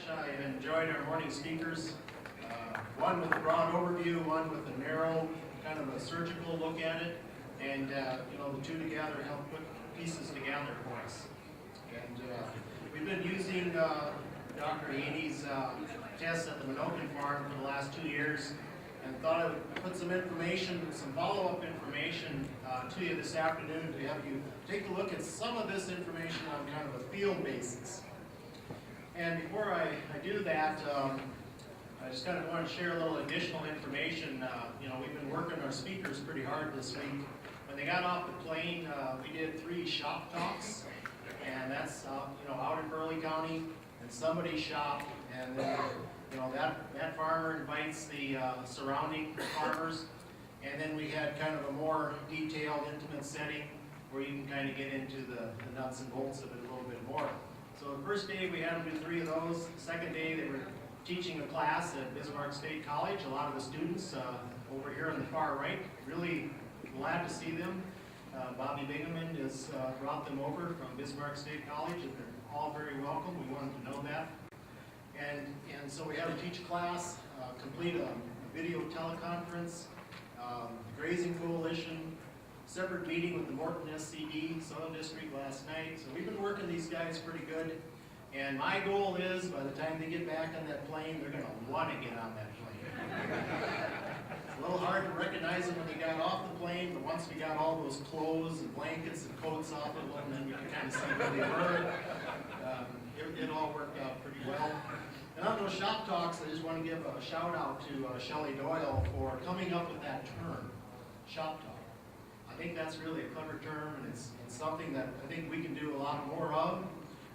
much. I enjoyed our morning speakers. One with a broad overview, one with a narrow, kind of a surgical look at it, and you know, the two together help put pieces together for us. And we've been using Dr. Haney's tests at the Menoken Farm for the last 2 years, and thought I would put some information, some follow-up information to you this afternoon to have you take a look at some of this information on kind of a field basis. And before I do that, I just kind of want to share a little additional information. You know, we've been working our speakers pretty hard this week. When they got off the plane, we did 3 shop talks, and that's you know, out in Burliegh County, and somebody's shop, and then you know, that farmer invites the surrounding farmers, and then we had kind of a more detailed, intimate setting where you can kind of get into the nuts and bolts of it a little bit more. So the first day we had them do 3 of those. The second day they were teaching a class at Bismarck State College. A lot of the students over here on the far right, really glad to see them. Bobby Bingaman has brought them over from Bismarck State College, and they're all very welcome. We wanted to know that. And so we had to teach a class, complete a video teleconference, the Grazing Coalition, separate meeting with the Morton SCD Soil District last night. So we've been working these guys pretty good. And my goal is, by the time they get back on that plane, they're going to want to get on that plane. It's a little hard to recognize them when they got off the plane, but once we got all those clothes and blankets and coats off of them, then we could kind of see where they were. It all worked out pretty well. And on those shop talks, I just want to give a shout out to Shelley Doyle for coming up with that term, shop talk. I think that's really a clever term, and it's something that I think we can do a lot more of,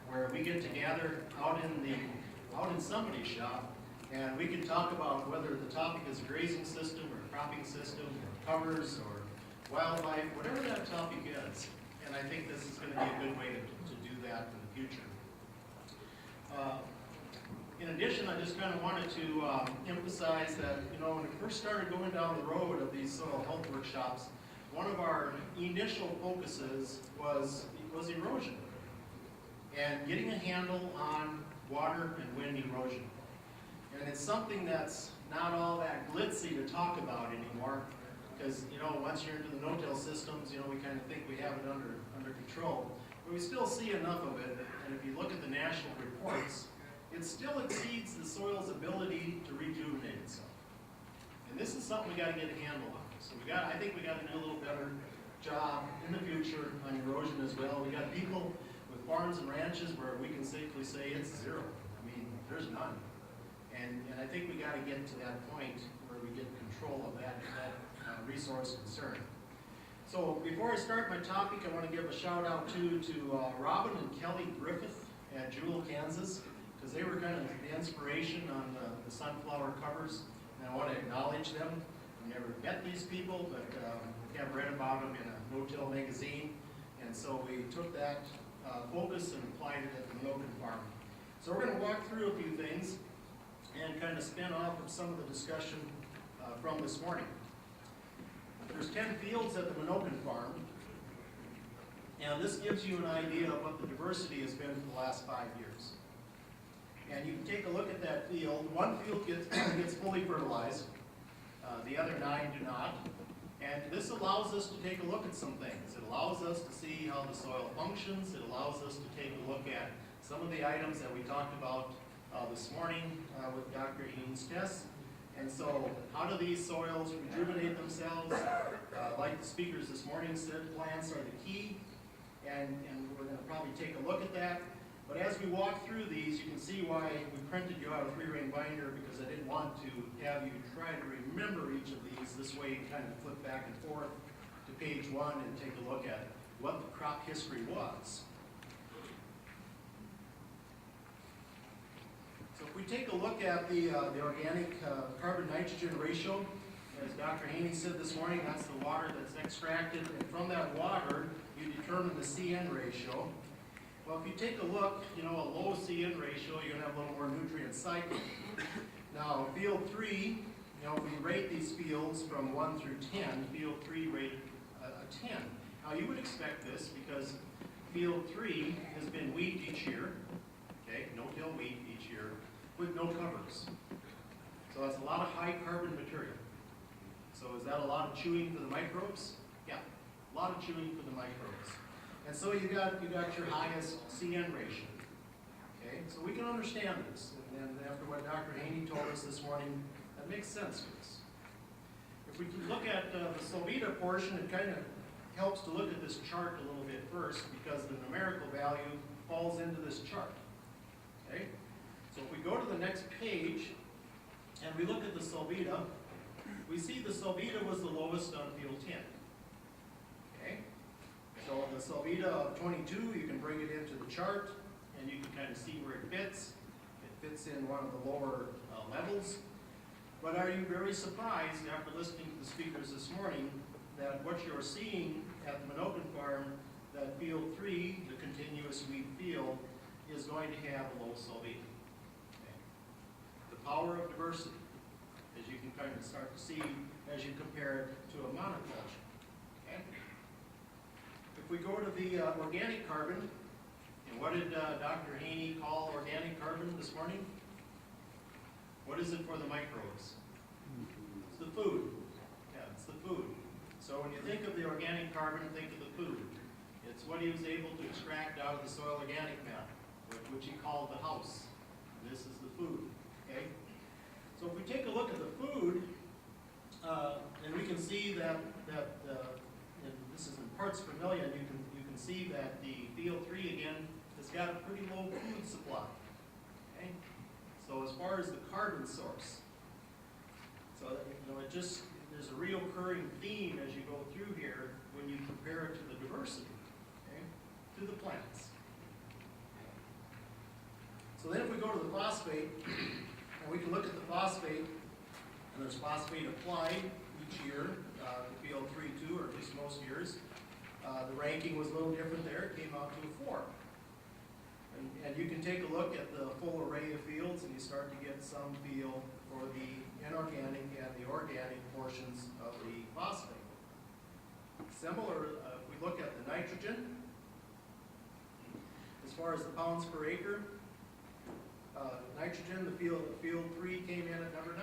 where we get together out in somebody's shop, and we can talk about whether the topic is grazing system or cropping system or covers or wildlife, whatever that topic is. And I think this is going to be a good way to do that in the future. In addition, I just kind of wanted to emphasize that, you know, when we first started going down the road of these soil health workshops, one of our initial focuses was erosion and getting a handle on water and wind erosion. And it's something that's not all that glitzy to talk about anymore, because, you know, once you're into the no-till systems, you know, we kind of think we have it under control. But we still see enough of it, and if you look at the national reports, it still exceeds the soil's ability to rejuvenate itself. And this is something we got to get a handle on. So I think we got to do a little better job in the future on erosion as well. We got people with farms and ranches where we can safely say it's 0. I mean, there's none. And I think we got to get to that point where we get control of that resource concern. So before I start my topic, I want to give a shout out to Robin and Kelly Griffith at Jewel, Kansas, because they were kind of the inspiration on the sunflower covers, and I want to acknowledge them. I've never met these people, but have read about them in a no-till magazine, and so we took that focus and applied it at the Menoken Farm. So we're going to walk through a few things and kind of spin off of some of the discussion from this morning. There's 10 fields at the Menoken Farm, and this gives you an idea of what the diversity has been for the last 5 years. And you can take a look at that field. One field gets fully fertilized, the other 9 do not. And this allows us to take a look at some things. It allows us to see how the soil functions. It allows us to take a look at some of the items that we talked about this morning with Dr. Haney's tests. And so, how do these soils rejuvenate themselves? Like the speakers this morning said, plants are the key, and we're going to probably take a look at that. But as we walk through these, you can see why we printed you out a 3-ring binder, because I didn't want to have you try to remember each of these. This way you kind of flip back and forth to page 1 and take a look at what the crop history was. So if we take a look at the organic carbon-nitrogen ratio, as Dr. Haney said this morning, that's the water that's extracted, and from that water you determine the CN ratio. Well, if you take a look, you know, a low CN ratio, you're going to have a little more nutrient cycling. Now, field 3, you know, if we rate these fields from 1 through 10, field 3 rated a 10. Now, you would expect this because field 3 has been wheat each year, okay, no-till wheat each year. with no covers. So that's a lot of high carbon material. So is that a lot of chewing for the microbes? Yeah, a lot of chewing for the microbes. And so you got your highest CN ratio. Okay, so we can understand this. And after what Dr. Haney told us this morning, that makes sense to us. If we can look at the Solvita portion, it kind of helps to look at this chart a little bit first because the numerical value falls into this chart. Okay, so if we go to the next page and we look at the Solvita, we see the Solvita was the lowest on field 10. Okay, so the Solvita of 22, you can bring it into the chart and you can kind of see where it fits. It fits in one of the lower levels. But are you very surprised after listening to the speakers this morning that what you're seeing at the Menoken Farm, that field 3, the continuous wheat field, is going to have a low Solvita? Okay. The power of diversity, as you can kind of start to see as you compare it to a monoculture. Okay. If we go to the organic carbon, and what did Dr. Haney call organic carbon this morning? What is it for the microbes? It's the food. Yeah, it's the food. So when you think of the organic carbon, think of the food. It's what he was able to extract out of the soil organic matter, which he called the house. This is the food. Okay. So if we take a look at the food, and we can see that and this is in parts per million, you can see that the field 3 again has got a pretty low food supply. Okay. So as far as the carbon source, so that, there's a reoccurring theme as you go through here when you compare it to the diversity, okay, to the plants. So then if we go to the phosphate, and we can look at the phosphate, and there's phosphate applied each year, to field 3-2, or at least most years. The ranking was a little different there, it came out to a 4. And you can take a look at the full array of fields and you start to get some feel for the inorganic and the organic portions of the phosphate. Similar, if we look at the nitrogen, as far as the pounds per acre, nitrogen, the field 3 came in at number 9.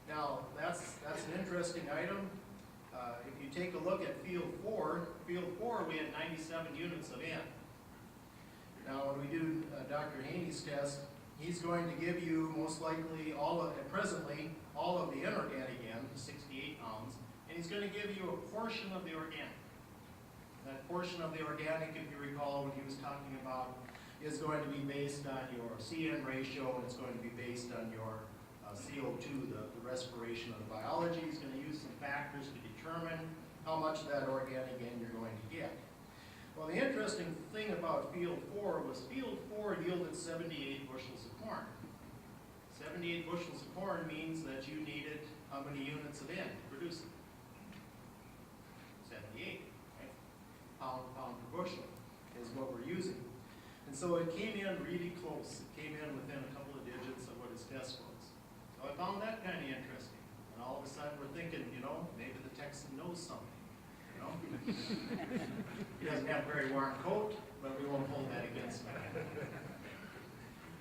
Now, that's an interesting item. If you take a look at field 4, we had 97 units of N. Now, when we do Dr. Haney's test, he's going to give you most likely presently all of the inorganic N, 68 pounds, and he's going to give you a portion of the organic. That portion of the organic, if you recall what he was talking about, is going to be based on your CN ratio, and it's going to be based on your CO2, the respiration of the biology. He's going to use some factors to determine how much of that organic N you're going to get. Well, the interesting thing about field 4 was field 4 yielded 78 bushels of corn. 78 bushels of corn means that you needed how many units of N to produce it? 78, right? Pound per bushel is what we're using. And so it came in really close. It came in within a couple of digits of what his test was. So I found that kind of interesting. And all of a sudden we're thinking, maybe the Texan knows something. He doesn't have a very warm coat, but we won't hold that against him.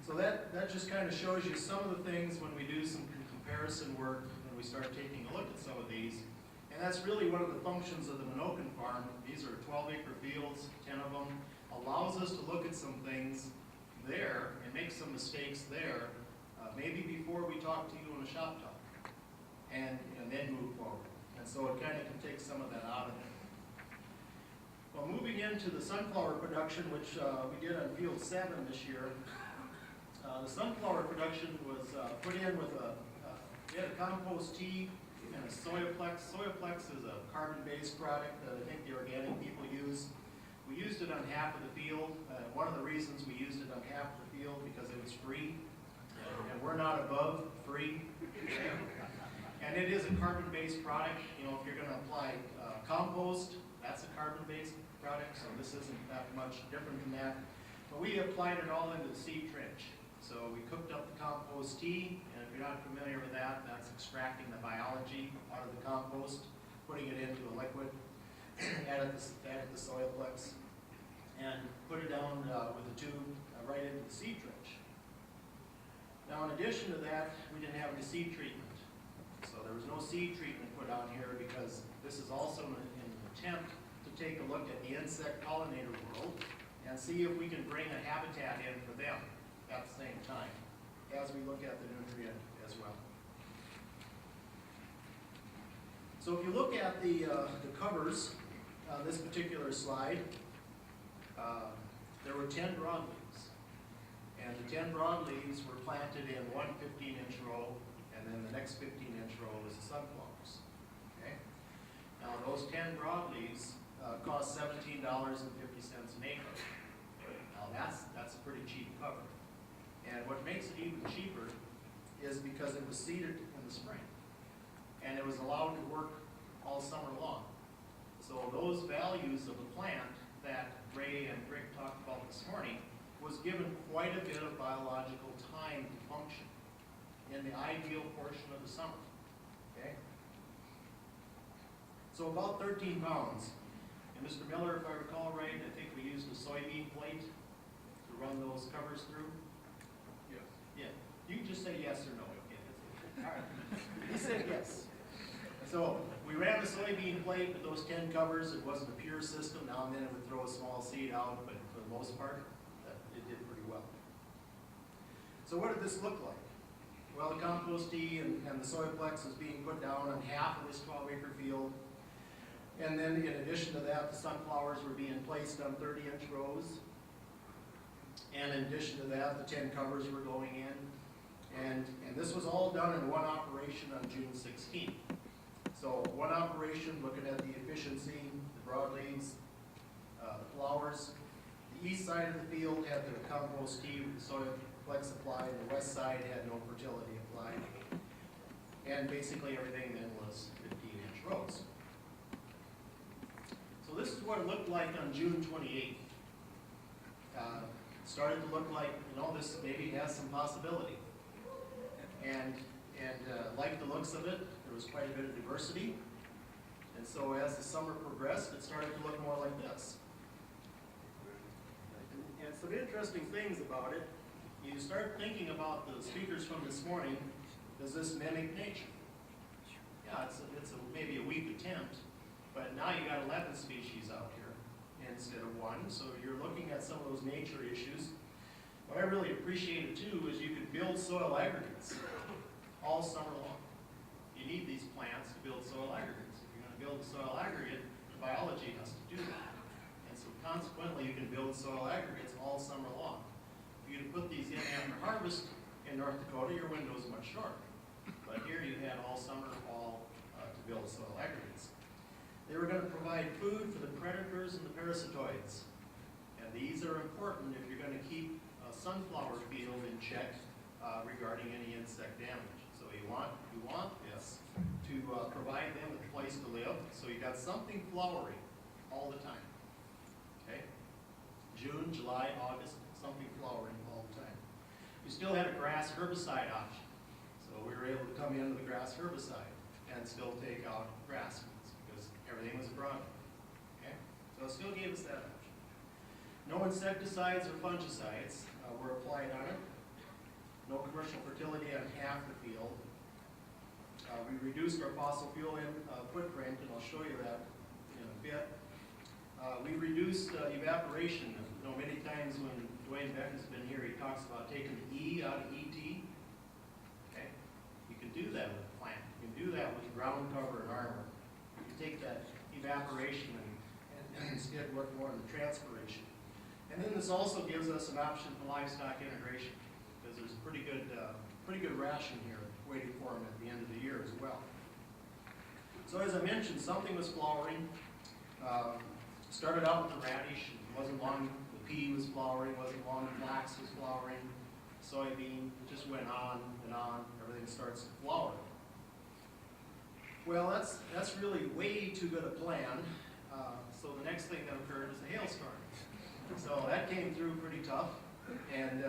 So that just kind of shows you some of the things when we do some comparison work, when we start taking a look at some of these. And that's really one of the functions of the Menoken Farm. These are 12-acre fields, 10 of them. Allows us to look at some things there and make some mistakes there, maybe before we talk to you in a shop talk, and then move forward. And so it kind of can take some of that out of it. Well, moving into the sunflower production, which we did on field 7 this year, the sunflower production was put in with we had a compost tea and a Soyaplex. Soyaplex is a carbon-based product that I think the organic people use. We used it on half of the field. One of the reasons we used it on half of the field because it was free, and we're not above free. And it is a carbon-based product. If you're going to apply compost, that's a carbon-based product, so this isn't that much different than that. But we applied it all into the seed trench. So we cooked up the compost tea, and if you're not familiar with that, that's extracting the biology out of the compost, putting it into a liquid, added the Soyaplex, and put it down with a tube right into the seed trench. Now, in addition to that, we didn't have any seed treatment. So there was no seed treatment put on here because this is also an attempt to take a look at the insect pollinator world and see if we can bring a habitat in for them at the same time as we look at the nutrient as well. So if you look at the covers, this particular slide, there were 10 broadleaves. And the 10 broadleaves were planted in one 15-inch row, and then the next 15-inch row was the sunflowers. Okay? Now those 10 broadleaves cost $17.50 an acre. Now that's a pretty cheap cover. And what makes it even cheaper is because it was seeded in the spring. And it was allowed to work all summer long. So those values of the plant that Ray and Rick talked about this morning was given quite a bit of biological time to function in the ideal portion of the summer. Okay? So about 13 pounds. And Mr. Miller, if I recall right, I think we used a soybean plate to run those covers through. Yes. Yeah. You can just say yes or no. Okay. All right. He said yes. So we ran the soybean plate with those 10 covers. It wasn't a pure system. Now and then it would throw a small seed out, but for the most part, it did pretty well. So what did this look like? Well, the compost tea and the soyplex was being put down on half of this 12-acre field. And then in addition to that, the sunflowers were being placed on 30-inch rows. And in addition to that, the 10 covers were going in. And this was all done in one operation on June 16th. So one operation looking at the efficiency, the broadleaves, the flowers. The east side of the field had the compost tea with the soyplex applied, and the west side had no fertility applied. And basically everything then was 15-inch rows. So this is what it looked like on June 28th. Started to look like, this maybe has some possibility. And like the looks of it, there was quite a bit of diversity. And so as the summer progressed, it started to look more like this. And some interesting things about it, you start thinking about the speakers from this morning, does this mimic nature? Yeah, it's maybe a weak attempt, but now you got 11 species out here instead of one, so you're looking at some of those nature issues. What I really appreciated too is you could build soil aggregates all summer long. You need these plants to build soil aggregates. If you're going to build a soil aggregate, the biology has to do that. And so consequently, you can build soil aggregates all summer long. If you put these in after harvest in North Dakota, your window is much shorter. But here you had all summer, fall to build soil aggregates. They were going to provide food for the predators and the parasitoids. And these are important if you're going to keep a sunflower field in check regarding any insect damage. So you want this to provide them with a place to live. So you got something flowering all the time. Okay? June, July, August, something flowering all the time. You still had a grass herbicide option. So we were able to come in with a grass herbicide and still take out grass weeds because everything was broad. Okay? So it still gave us that option. No insecticides or fungicides were applied on it. No commercial fertility on half the field. We reduced our fossil fuel footprint, and I'll show you that in a bit. We reduced evaporation. Many times when Dwayne Beck has been here, he talks about taking the E out of ET. Okay? You can do that with a plant. You can do that with ground cover and armor. You can take that evaporation and instead work more on the transpiration. And then this also gives us an option for livestock integration, because there's a pretty good ration here waiting for them at the end of the year as well. So as I mentioned, something was flowering. Started out with the radish. It wasn't long the pea was flowering. Wasn't long the flax was flowering. Soybean, it just went on and on. Everything starts to flower. Well, that's really way too good a plan. So the next thing that occurred was the hailstorm. So that came through pretty tough and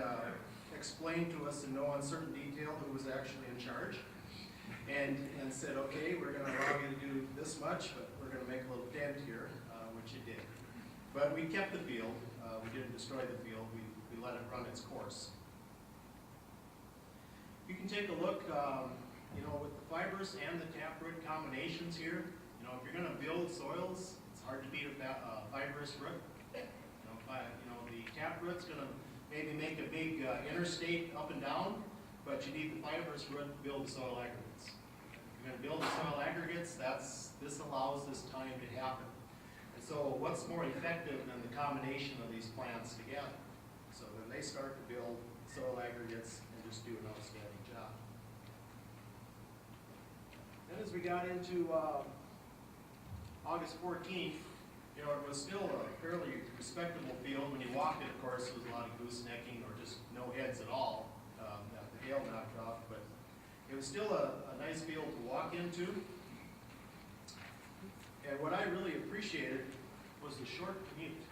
explained to us in no uncertain detail who was actually in charge, and said, okay, we're going to allow you to do this much, but we're going to make a little dent here, which it did. But we kept the field. We didn't destroy the field. We let it run its course. You can take a look, you know, with the fibrous and the taproot combinations here. You know, if you're going to build soils, it's hard to beat a fibrous root. You know, the taproot's going to maybe make a big interstate up and down, but you need the fibrous root to build the soil aggregates. If you're going to build the soil aggregates, this allows this time to happen. And so what's more effective than the combination of these plants together? So then they start to build soil aggregates and just do an outstanding job. Then as we got into August 14th, you know, it was still a fairly respectable field. When you walked it, of course, there was a lot of goosenecking or just no heads at all that the hail knocked off, but it was still a nice field to walk into. And what I really appreciated was the short commute.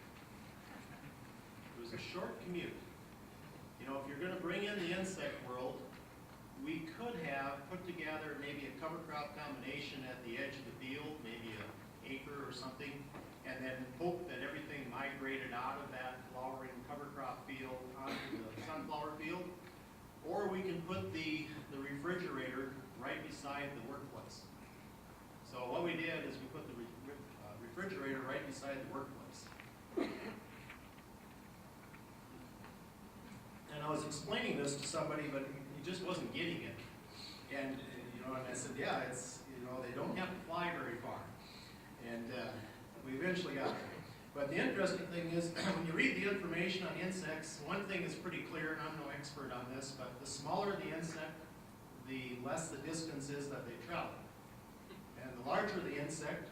It was a short commute. You know, if you're going to bring in the insect world, we could have put together maybe a cover crop combination at the edge of the field, maybe an acre or something, and then hope that everything migrated out of that flowering cover crop field onto the sunflower field. Or we can put the refrigerator right beside the workplace. So what we did is we put the refrigerator right beside the workplace. And I was explaining this to somebody, but he just wasn't getting it. And you know, and I said, yeah, it's, you know, they don't have to fly very far. And we eventually got there. But the interesting thing is, when you read the information on insects, one thing is pretty clear, and I'm no expert on this, but the smaller the insect, the less the distance is that they travel. And the larger the insect,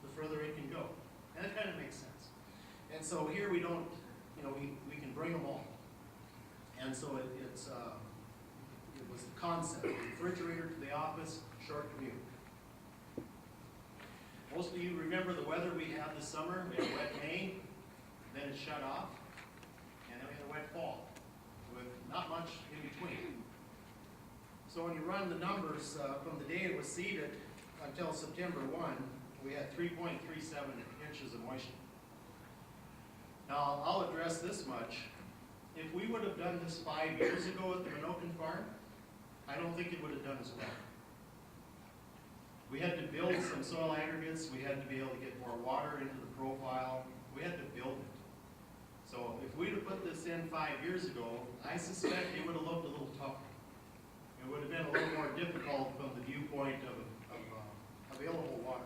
the further it can go. And it kind of makes sense. And so here we don't, you know, we can bring them all. And so it was the concept, refrigerator to the office, short commute. Most of you remember the weather we had this summer. We had a wet May, then it shut off, and then we had a wet fall with not much in between. So when you run the numbers from the day it was seeded until September 1, we had 3.37 inches of moisture. Now, I'll address this much. If we would have done this 5 years ago at the Menoken Farm, I don't think it would have done as well. We had to build some soil aggregates. We had to be able to get more water into the profile. We had to build it. So if we'd have put this in 5 years ago, I suspect it would have looked a little tougher. It would have been a little more difficult from the viewpoint of available water.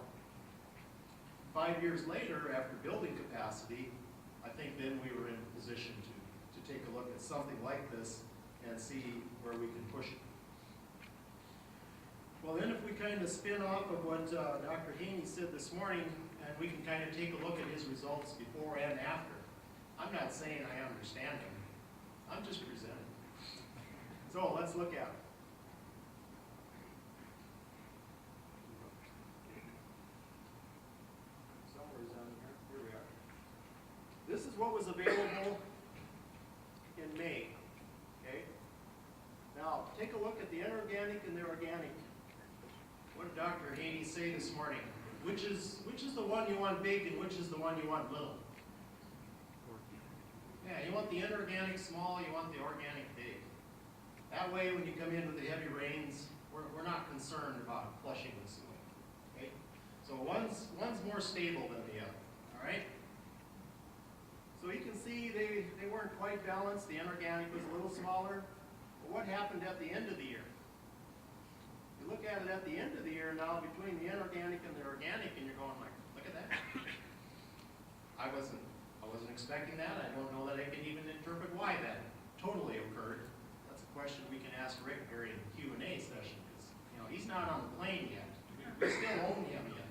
5 years later, after building capacity, I think then we were in a position to take a look at something like this and see where we can push it. Well, then if we kind of spin off of what Dr. Haney said this morning, and we can kind of take a look at his results before and after. I'm not saying I understand them. I'm just presenting. So let's look at it. Somewhere's down here. Here we are. This is what was available in May. Okay? Now, take a look at the inorganic and the organic. What did Dr. Haney say this morning? Which is the one you want big and which is the one you want little? Yeah, you want the inorganic small, you want the organic big. That way, when you come in with the heavy rains, we're not concerned about flushing this away. Okay? So one's more stable than the other. All right? So you can see they weren't quite balanced. The inorganic was a little smaller. But what happened at the end of the year? You look at it at the end of the year now between the inorganic and the organic, and you're going like, look at that. I wasn't expecting that. I don't know that I can even interpret why that totally occurred. That's a question we can ask Rick during the Q&A session, because you know he's not on the plane yet. We still own him yet.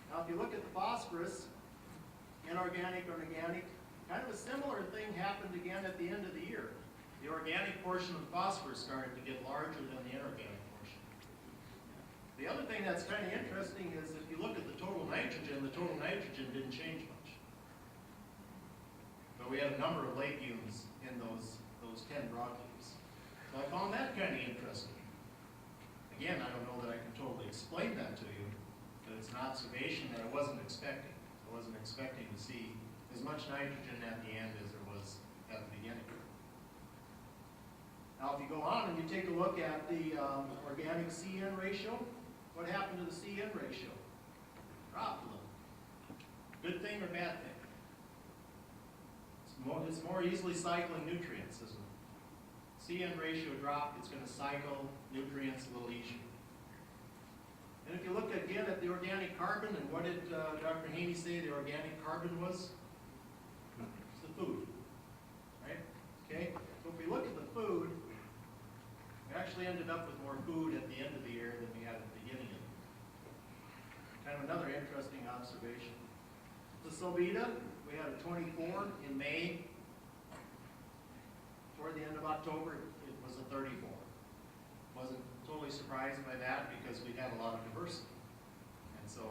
Now, if you look at the phosphorus, inorganic, organic, kind of a similar thing happened again at the end of the year. The organic portion of the phosphorus started to get larger than the inorganic portion. The other thing that's kind of interesting is if you look at the total nitrogen didn't change much. But we had a number of legumes in those 10 broadleaves. So I found that kind of interesting. Again, I don't know that I can totally explain that to you, but it's an observation that I wasn't expecting. I wasn't expecting to see as much nitrogen at the end as there was at the beginning. Now, if you go on and you take a look at the organic C-N ratio, what happened to the C-N ratio? Dropped a little. Good thing or bad thing? It's more easily cycling nutrients, isn't it? C-N ratio dropped, it's going to cycle nutrients a little easier. And if you look again at the organic carbon, and what did Dr. Haney say the organic carbon was? It's the food, right? Okay, so if we look at the food, we actually ended up with more food at the end of the year than we had at the beginning of the year. Kind of another interesting observation. The Sobita, we had a 24 in May. Toward the end of October, it was a 34. Wasn't totally surprised by that because we had a lot of diversity. And so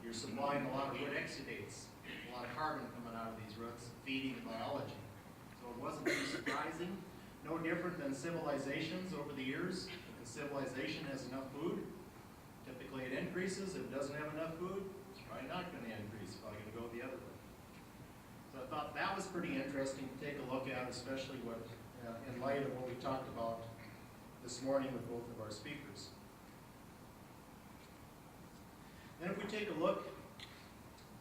you're supplying a lot of root exudates, a lot of carbon coming out of these roots, feeding biology. So it wasn't too surprising. No different than civilizations over the years. If a civilization has enough food, typically it increases. If it doesn't have enough food, it's probably not going to increase. It's probably going to go the other way. So I thought that was pretty interesting to take a look at, especially what, in light of what we talked about this morning with both of our speakers. Then if we take a look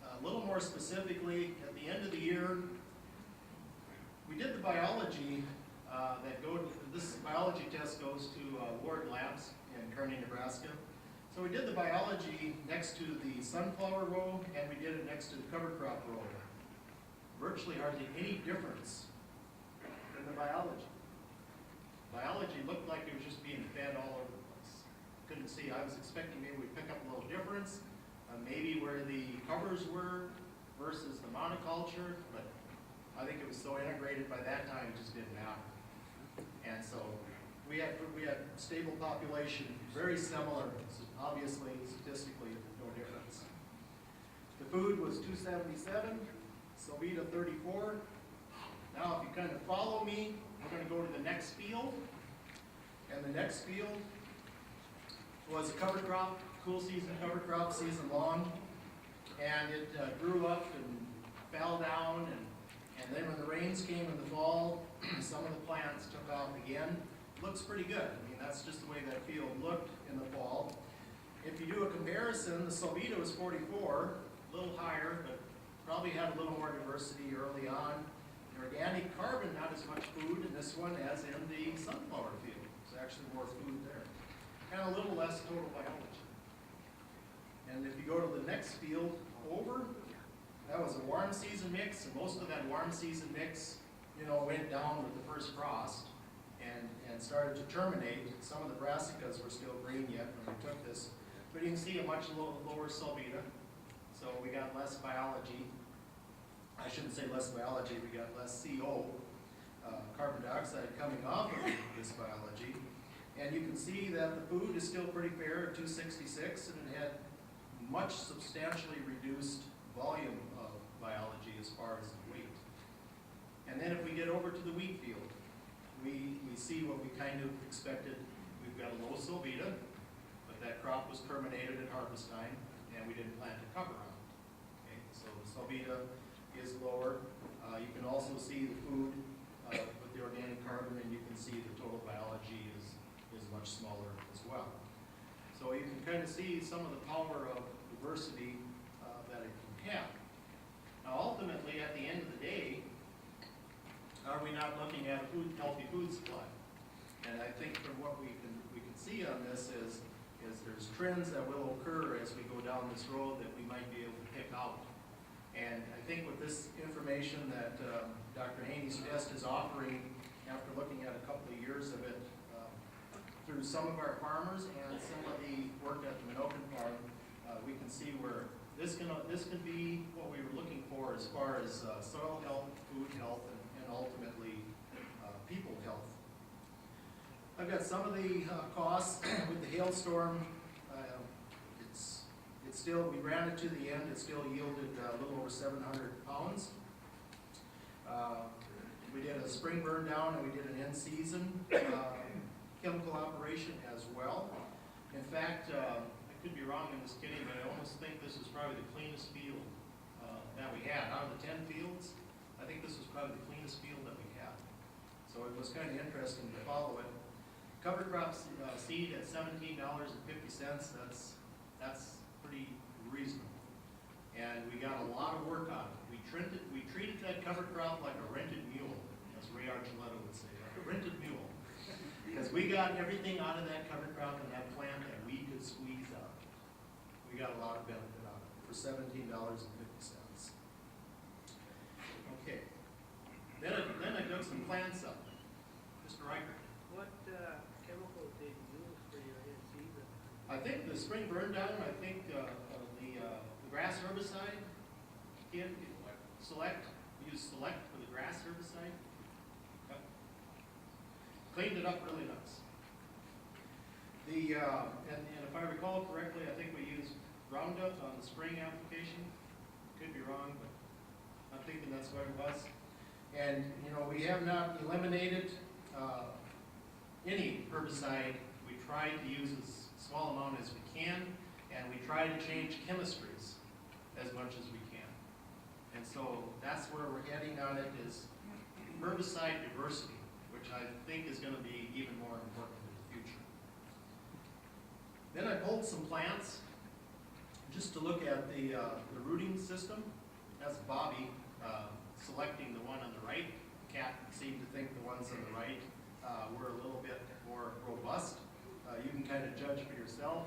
a little more specifically at the end of the year, we did the biology this biology test goes to Ward Labs in Kearney, Nebraska. So we did the biology next to the sunflower row, and we did it next to the cover crop row. Virtually hardly any difference in the biology. Biology looked like it was just being fed all over the place. Couldn't see. I was expecting maybe we'd pick up a little difference, maybe where the covers were versus the monoculture, but I think it was so integrated by that time it just didn't matter. And so we had stable population, very similar, obviously statistically no difference. The food was 277, Sobita 34. Now if you kind of follow me, we're going to go to the next field. And the next field was a cover crop, cool season cover crop, season long. And it grew up and fell down, and then when the rains came in the fall, some of the plants took off again. Looks pretty good. I mean, that's just the way that field looked in the fall. If you do a comparison, the Sobita was 44, a little higher, but probably had a little more diversity early on. The organic carbon, not as much food in this one as in the sunflower field. There's actually more food there. And a little less total biology. And if you go to the next field over, that was a warm season mix, and most of that warm season mix, went down with the first frost and started to terminate. Some of the brassicas were still green yet when we took this. But you can see a much lower Sobita. So we got less biology. I shouldn't say less biology, we got less CO, carbon dioxide coming off of this biology. And you can see that the food is still pretty fair at 266, and it had much substantially reduced volume of biology as far as the weight. And then if we get over to the wheat field, we see what we kind of expected. We've got a low Sobita, but that crop was terminated at harvest time, and we didn't plant a cover on it. Okay, so the Sobita is lower. You can also see the food with the organic carbon, and you can see the total biology is much smaller as well. So you can kind of see some of the power of diversity that it can have. Now ultimately, at the end of the day, are we not looking at a healthy food supply? And I think from what we can see on this is there's trends that will occur as we go down this road that we might be able to pick out. And I think with this information that Dr. Haney's test is offering, after looking at a couple of years of it through some of our farmers and some of the work at the Menoken Farm, we can see where this can be what we were looking for as far as soil health, food health, and ultimately people health. I've got some of the costs with the hailstorm. It's still, we ran it to the end, it still yielded a little over 700 pounds. We did a spring burn down and we did an in-season chemical operation as well. In fact, I could be wrong in this, Kitty, but I almost think this is probably the cleanest field that we had. Out of the 10 fields, I think this was probably the cleanest field that we had. So it was kind of interesting to follow it. Cover crop seed at $17.50, that's pretty reasonable. And we got a lot of work on it. We treated that cover crop like a rented mule, as Ray Archuleta would say, like a rented mule. Because we got everything out of that cover crop in that plant that we could squeeze out. We got a lot of benefit out of it for $17.50. Okay. Then I dug some plants up. Mr. Reichert. What chemical did you use for your in-season? I think the spring burn down, I think the grass herbicide, Select, use Select for the grass herbicide. Yep. Cleaned it up really nice. And if I recall correctly, I think we used Roundup on the spring application. Could be wrong, but I'm thinking that's what it was. And, you know, we have not eliminated any herbicide. We try to use as small amount as we can, and we try to change chemistries as much as we can. And so that's where we're heading on it, is herbicide diversity, which I think is going to be even more important in the future. Then I pulled some plants just to look at the rooting system. That's Bobby selecting the one on the right. Cat seemed to think the ones on the right were a little bit more robust. You can kind of judge for yourself.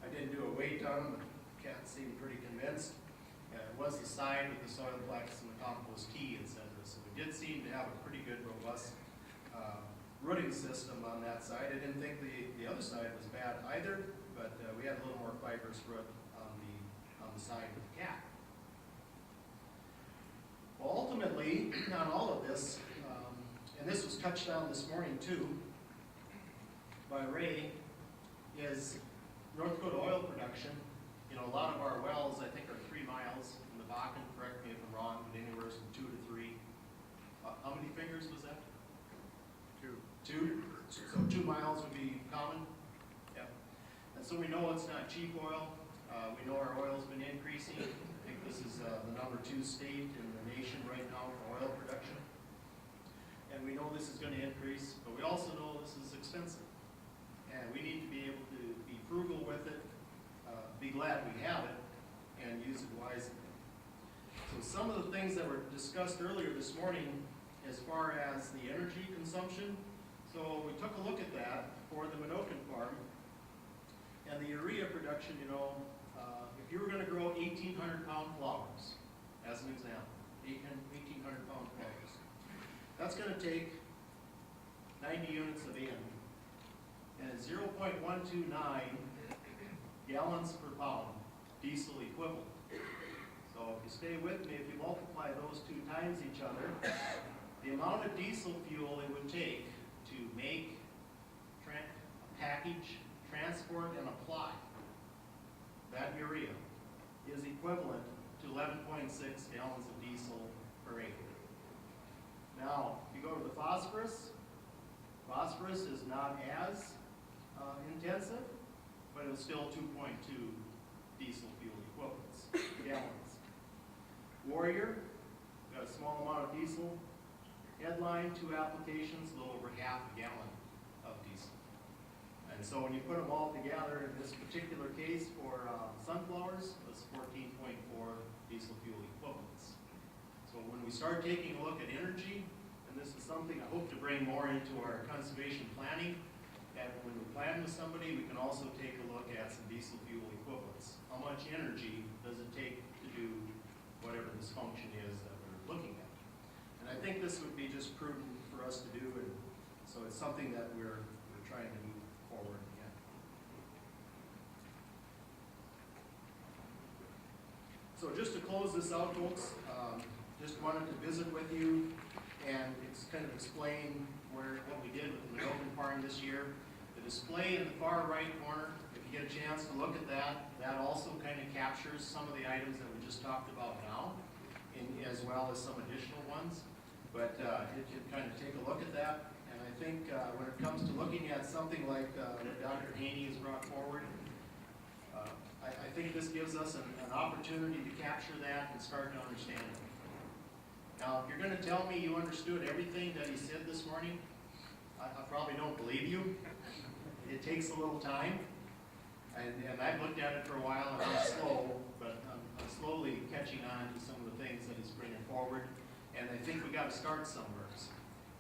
I didn't do a weight on them, but Cat seemed pretty convinced. It was the side with the soil flex and the compost tea, etc. So we did seem to have a pretty good, robust rooting system on that side. I didn't think the other side was bad either, but we had a little more fibrous root on the side with the Cat. Well, ultimately, on all of this, and this was touched on this morning too by Ray, is North Dakota oil production. You know, a lot of our wells, I think, are 3 miles in the Bakken. Correct me if I'm wrong, but anywhere from 2 to 3. How many fingers was that? 2. 2? So 2 miles would be common. Yep. And so we know it's not cheap oil. We know our oil's been increasing. I think this is the number 2 state in the nation right now for oil production. And we know this is going to increase, but we also know this is expensive. And we need to be able to be frugal with it, be glad we have it, and use it wisely. So some of the things that were discussed earlier this morning as far as the energy consumption, so we took a look at that for the Menoken Farm. And the urea production, you know, if you were going to grow 1,800 pound flowers, as an example, 1,800 pound flowers, that's going to take 90 units of N and 0.129 gallons per pound diesel equivalent. So if you stay with me, if you multiply those 2 times each other, the amount of diesel fuel it would take to make, package, transport, and apply that urea is equivalent to 11.6 gallons of diesel per acre. Now, if you go to the phosphorus is not as intensive, but it was still 2.2 diesel fuel equivalents, gallons. Warrior, got a small amount of diesel. Headline, 2 applications, a little over half a gallon of diesel. And so when you put them all together, in this particular case for sunflowers, it was 14.4 diesel fuel equivalents. So when we start taking a look at energy, and this is something I hope to bring more into our conservation planning, and when we plan with somebody, we can also take a look at some diesel fuel equivalents. How much energy does it take to do whatever this function is that we're looking at? And I think this would be just prudent for us to do, and so it's something that we're trying to move forward again. So just to close this out, folks, just wanted to visit with you and kind of explain what we did with the Menoken Farm this year. The display in the far right corner, if you get a chance to look at that, that also kind of captures some of the items that we just talked about now, as well as some additional ones. But you can kind of take a look at that. And I think when it comes to looking at something like what Dr. Haney has brought forward, I think this gives us an opportunity to capture that and start to understand it. Now, if you're gonna tell me you understood everything that he said this morning, I probably don't believe you. It takes a little time, and I've looked at it for a while, and I'm slow, but I'm slowly catching on to some of the things that he's bringing forward, and I think we gotta start somewhere.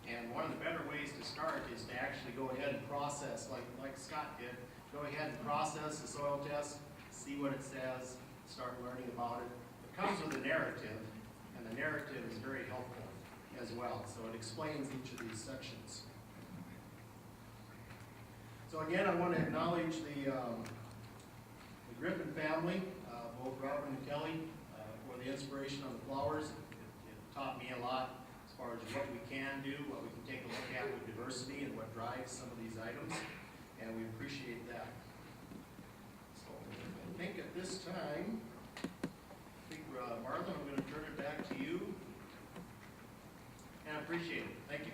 And one of the better ways to start is to actually go ahead and process, like Scott did, go ahead and process the soil test, see what it says, start learning about it. It comes with a narrative, and the narrative is very helpful as well, so it explains each of these sections. So again, I want to acknowledge the Griffin family, both Robert and Kelly, for the inspiration on the flowers. It taught me a lot as far as what we can do, what we can take a look at with diversity, and what drives some of these items, and we appreciate that. So I think at this time, Marlon, I'm going to turn it back to you, and I appreciate it. Thank you.